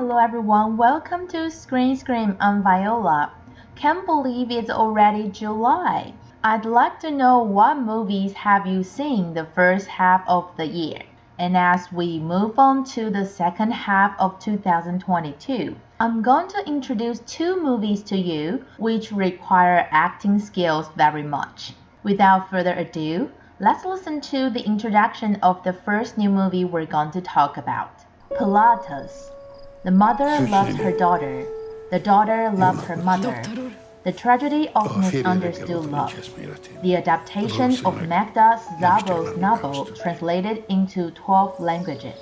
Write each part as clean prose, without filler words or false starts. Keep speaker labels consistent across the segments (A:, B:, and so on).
A: Hello everyone, welcome to Screen Scream. I'm Viola. Can't believe it's already July. I'd like to know what movies have you seen the first half of the year. And as we move on to the second half of 2022, I'm going to introduce two movies to you which require acting skills very much. Without further ado, let's listen to the introduction of the first new movie we're going to talk about. Pilate. The mother loved her daughter. The daughter loved her mother. The tragedy of misunderstood love. The adaptation of Magda Szabo's novel translated into 12 languages.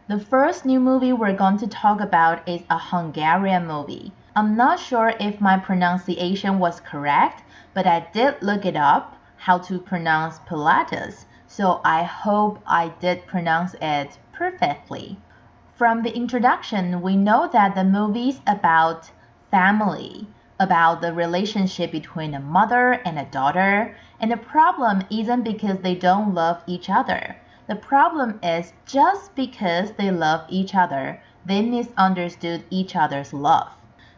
A: The first new movie we're going to talk about is a Hungarian movie. I'm not sure if my pronunciation was correct, but I did look it up, how to pronounce Pilates, so I hope I did pronounce it perfectly. From the introduction, we know that the movie's about family, about the relationship between a mother and a daughter, and the problem isn't because they don't love each other. The problem is just because they love each other, they misunderstood each other's love.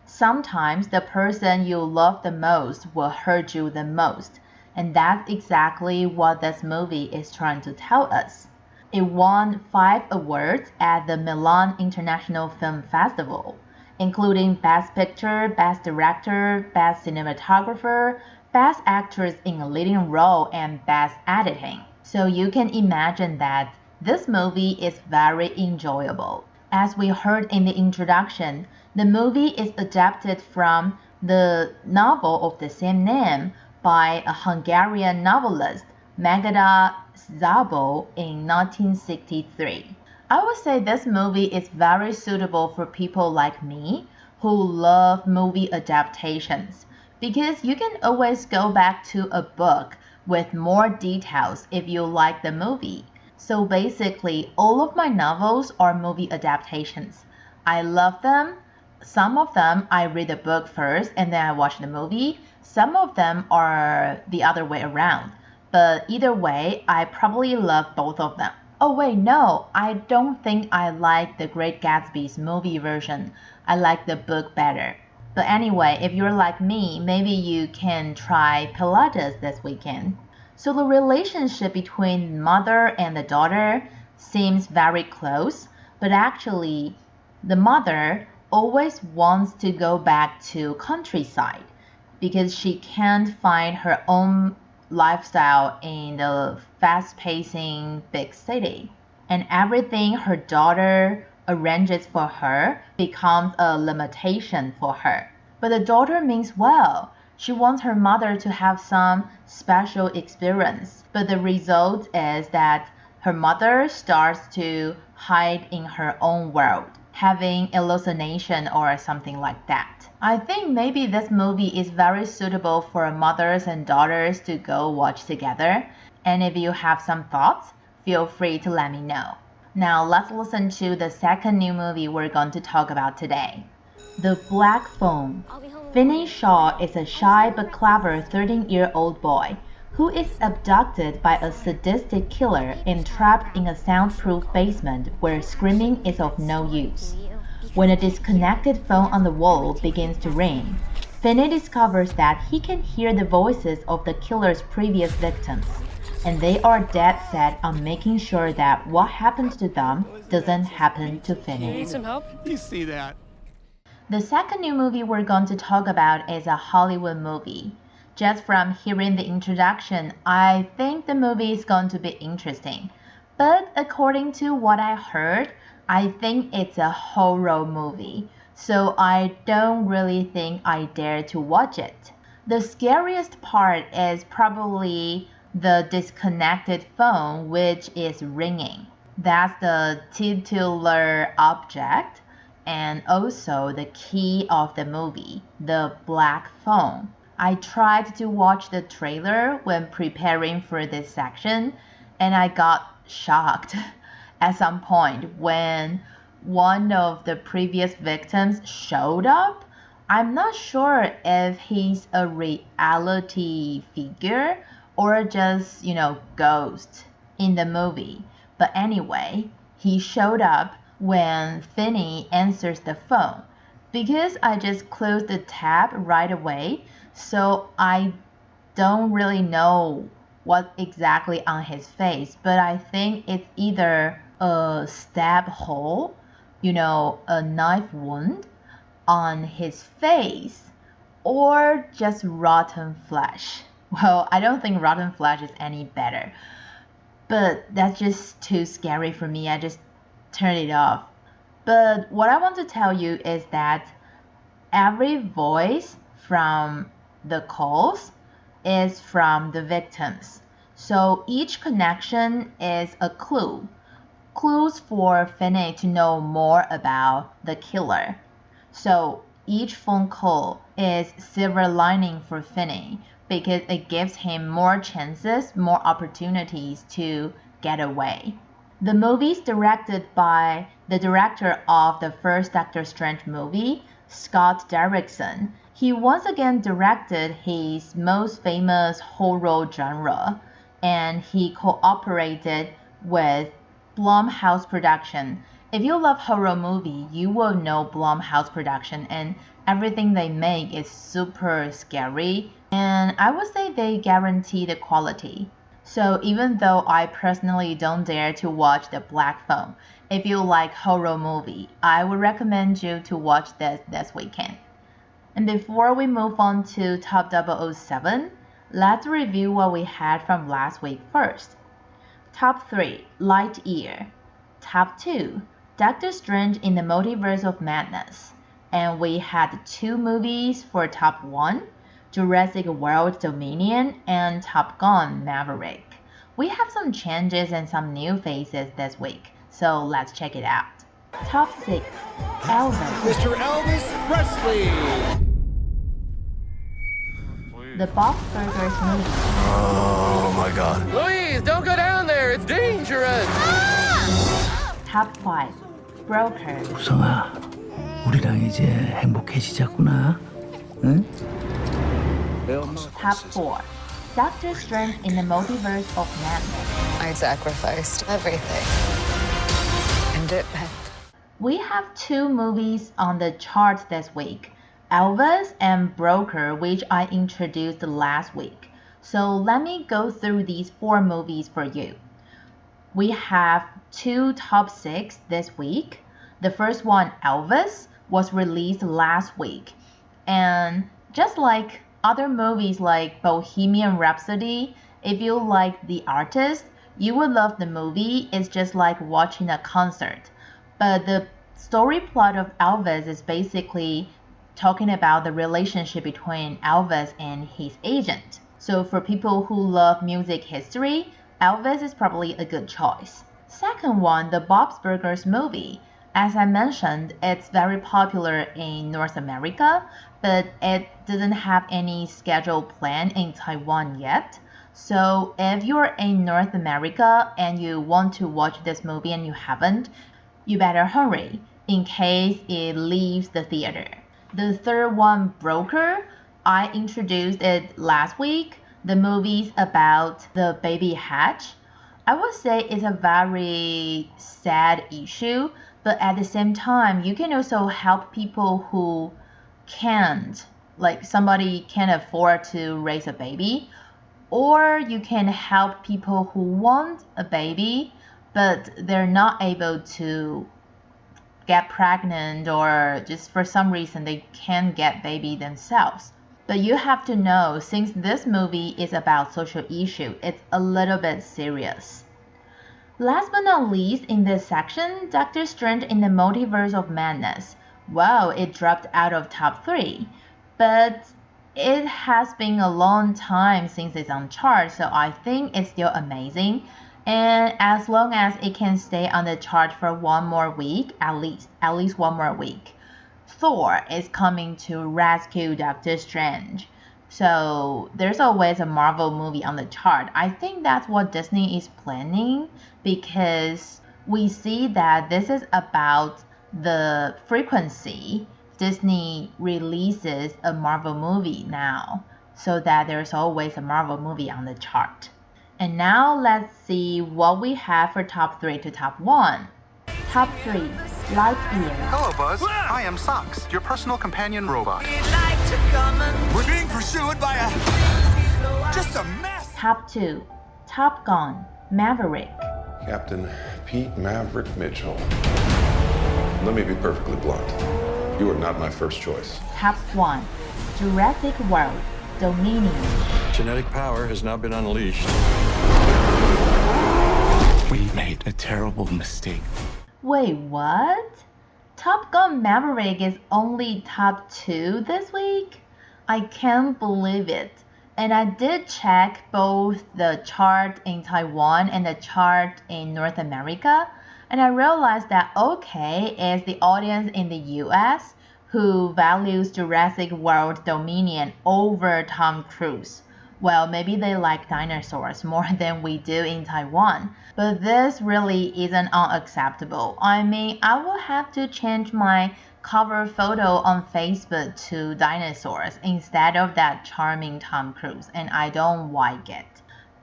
A: Sometimes the person you love the most will hurt you the most, and that's exactly what this movie is trying to tell us. It won 5 awards at the Milan International Film Festival, including Best Picture, Best Director, Best Cinematographer, Best Actress in a Leading Role, and Best Editing. So you can imagine that this movie is very enjoyable. As we heard in the introduction, the movie is adapted from the novel of the same name by a Hungarian novelist, Magda Szabo, in 1963. I would say this movie is very suitable for people like me who love movie adaptations, because you can always go back to a book with more details if you like the movie. So basically, all of my novels are movie adaptations. I love them. Some of them I read the book first and then I watch the movie. Some of them are the other way around. But either way, I probably love both of them. Oh wait, no, I don't think I like The Great Gatsby's movie version. I like the book better. But anyway, if you're like me, maybe you can try Pilates this weekend. So the relationship between mother and the daughter seems very close, but actually the mother always wants to go back to countryside because she can't find her own lifestyle in the fast-pacing big city. And everything her daughter arranges for her becomes a limitation for her. But the daughter means well. She wants her mother to have some special experience. But the result is that her mother starts to hide in her own world, having hallucination or something like that. I think maybe this movie is very suitable for mothers and daughters to go watch together. And if you have some thoughts, feel free to let me know. Now let's listen to the second new movie we're going to talk about today. The Black Phone. Finney Shaw is a shy but clever 13-year-old boy who is abducted by a sadistic killer and trapped in a soundproof basement where screaming is of no use. When a disconnected phone on the wall begins to ring, Finney discovers that he can hear the voices of the killer's previous victims, and they are dead set on making sure that what happens to them doesn't happen to Finney.
B: You need some help?
C: You see that?
A: The second new movie we're going to talk about is a Hollywood movie. Just from hearing the introduction, I think the movie is going to be interesting. But according to what I heard, I think it's a horror movie, so I don't really think I dare to watch it. The scariest part is probably the disconnected phone which is ringing. That's the titular object and also the key of the movie, the black phone. I tried to watch the trailer when preparing for this section, and I got shocked at some point when one of the previous victims showed up. I'm not sure if he's a reality figure or just, ghost. in the movie. But anyway, he showed up when Finney answers the phone. Because I just closed the tab right away, so I don't really know what exactly on his face, but I think it's either a stab hole, a knife wound on his face, or just rotten flesh. Well, I don't think rotten flesh is any better, but that's just too scary for me. I just turned it off. But what I want to tell you is that every voice from the calls is from the victims. So each connection is a clue. Clues for Finney to know more about the killer. So each phone call is silver lining for Finney because it gives him more chances, more opportunities to get away. The movie is directed by the director of the first Doctor Strange movie, Scott Derrickson. He once again directed his most famous horror genre, and he cooperated with Blumhouse Production. If you love horror movie, you will know Blumhouse Production, and everything they make is super scary, and I would say they guarantee the quality. So even though I personally don't dare to watch The Black Phone, if you like horror movie, I would recommend you to watch this weekend. And before we move on to Top 007, let's review what we had from last week first. Top 3, Lightyear. Top 2, Doctor Strange in the Multiverse of Madness. And we had 2 movies for Top 1, Jurassic World Dominion and Top Gun Maverick. We have some changes and some new faces this week, so let's check it out. Top 6, Elvis.
B: Mr. Elvis Presley.
A: The Bob Burgers movie.
B: Oh my God.
C: Please, don't go down there. It's dangerous.
A: Top 5, Broker.
D: 우성아, 우리랑 이제 행복해지자꾸나, 응?
A: Top 4, Doctor Strange in the Multiverse of Madness.
E: I sacrificed everything. And it meant.
A: We have 2 movies on the charts this week, Elvis and Broker, which I introduced last week. So let me go through these 4 movies for you. We have 2 top 6 this week. The first one, Elvis, was released last week. And just like other movies like Bohemian Rhapsody, if you like the artist, you will love the movie. It's just like watching a concert. But the story plot of Elvis is basically talking about the relationship between Elvis and his agent. So for people who love music history, Elvis is probably a good choice. Second one, the Bob's Burgers movie. As I mentioned, it's very popular in North America, but it doesn't have any scheduled plan in Taiwan yet. So if you're in North America and you want to watch this movie and you haven't, you better hurry in case it leaves the theater. The third one, Broker, I introduced it last week. The movie's about the baby hatch. I would say it's a very sad issue, but at the same time, you can also help people who can't, like somebody can't afford to raise a baby, or you can help people who want a baby, but they're not able to get pregnant, or just for some reason they can't get baby themselves. But you have to know, since this movie is about social issue, it's a little bit serious. Last but not least in this section, Doctor Strange in the Multiverse of Madness. Well, it dropped out of top 3, but it has been a long time since it's on chart, so I think it's still amazing. And as long as it can stay on the chart for one more week, at least one more week, Thor is coming to rescue Doctor Strange. So there's always a Marvel movie on the chart. I think that's what Disney is planning, because we see that this is about the frequency Disney releases a Marvel movie now, so that there's always a Marvel movie on the chart. And now let's see what we have for top 3 to top 1. Top 3, Lightyear.
F: Hello, Buzz. I am Socks, your personal companion robot.
B: We're being pursued by just a mess.
A: Top 2, Top Gun, Maverick.
G: Captain Pete Maverick Mitchell. Let me be perfectly blunt. You are not my first choice.
A: Top 1, Jurassic World, Dominion.
H: Genetic power has now been unleashed.
B: We made a terrible mistake.
A: Wait, what? Top Gun Maverick is only top 2 this week? I can't believe it. And I did check both the chart in Taiwan and the chart in North America, and I realized that okay, it's the audience in the US who values Jurassic World Dominion over Tom Cruise. Well, maybe they like dinosaurs more than we do in Taiwan. But this really isn't unacceptable. I mean, I will have to change my cover photo on Facebook to dinosaurs instead of that charming Tom Cruise, and I don't like it.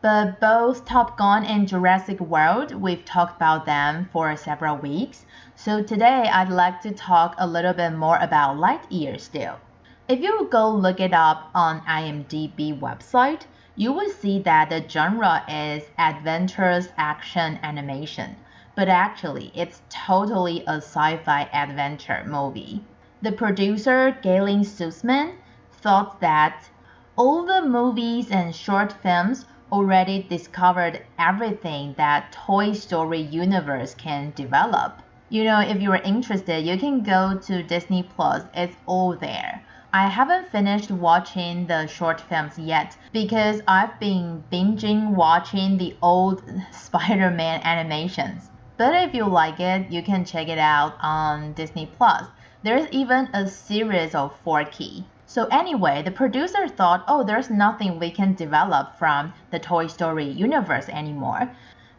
A: But both Top Gun and Jurassic World, we've talked about them for several weeks. So today I'd like to talk a little bit more about Lightyear still. If you go look it up on IMDb website, you will see that the genre is adventurous action animation, but actually it's totally a sci-fi adventure movie. The producer, Galen Sussman, thought that all the movies and short films already discovered everything that Toy Story universe can develop. You know, if you're interested, you can go to Disney Plus, it's all there. I haven't finished watching the short films yet because I've been binging watching the old Spider-Man animations. But if you like it, you can check it out on Disney Plus. There's even a series of Forky. So anyway, the producer thought, oh, there's nothing we can develop from the Toy Story universe anymore.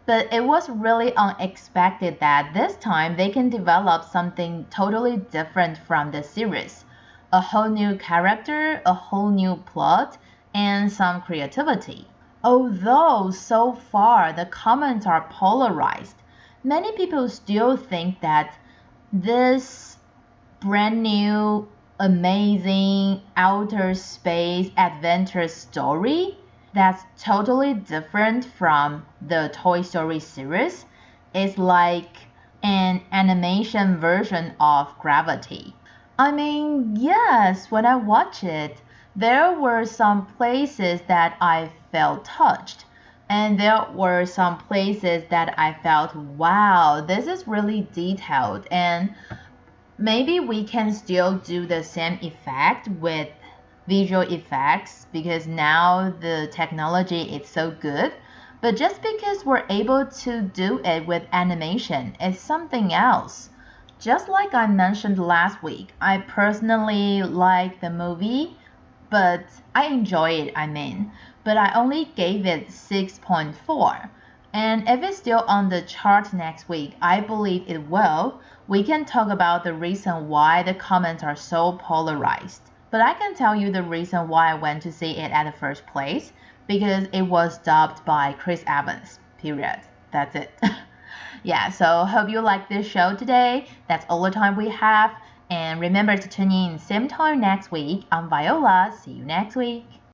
A: But it was really unexpected that this time they can develop something totally different from the series. A whole new character, a whole new plot, and some creativity. Although so far the comments are polarized, many people still think that this brand new, amazing outer space adventure story that's totally different from the Toy Story series is like an animation version of Gravity. I mean, yes, when I watched it, there were some places that I felt touched. And there were some places that I felt, wow, this is really detailed. And maybe we can still do the same effect with visual effects because now the technology is so good. But just because we're able to do it with animation is something else. Just like I mentioned last week, I personally like the movie, but I enjoy it, but I only gave it 6.4. And if it's still on the chart next week, I believe it will. We can talk about the reason why the comments are so polarized. But I can tell you the reason why I went to see it at the first place, because it was dubbed by Chris Evans, period. That's it. Yeah, so hope you like this show today. That's all the time we have. And remember to tune in same time next week. I'm Viola. See you next week.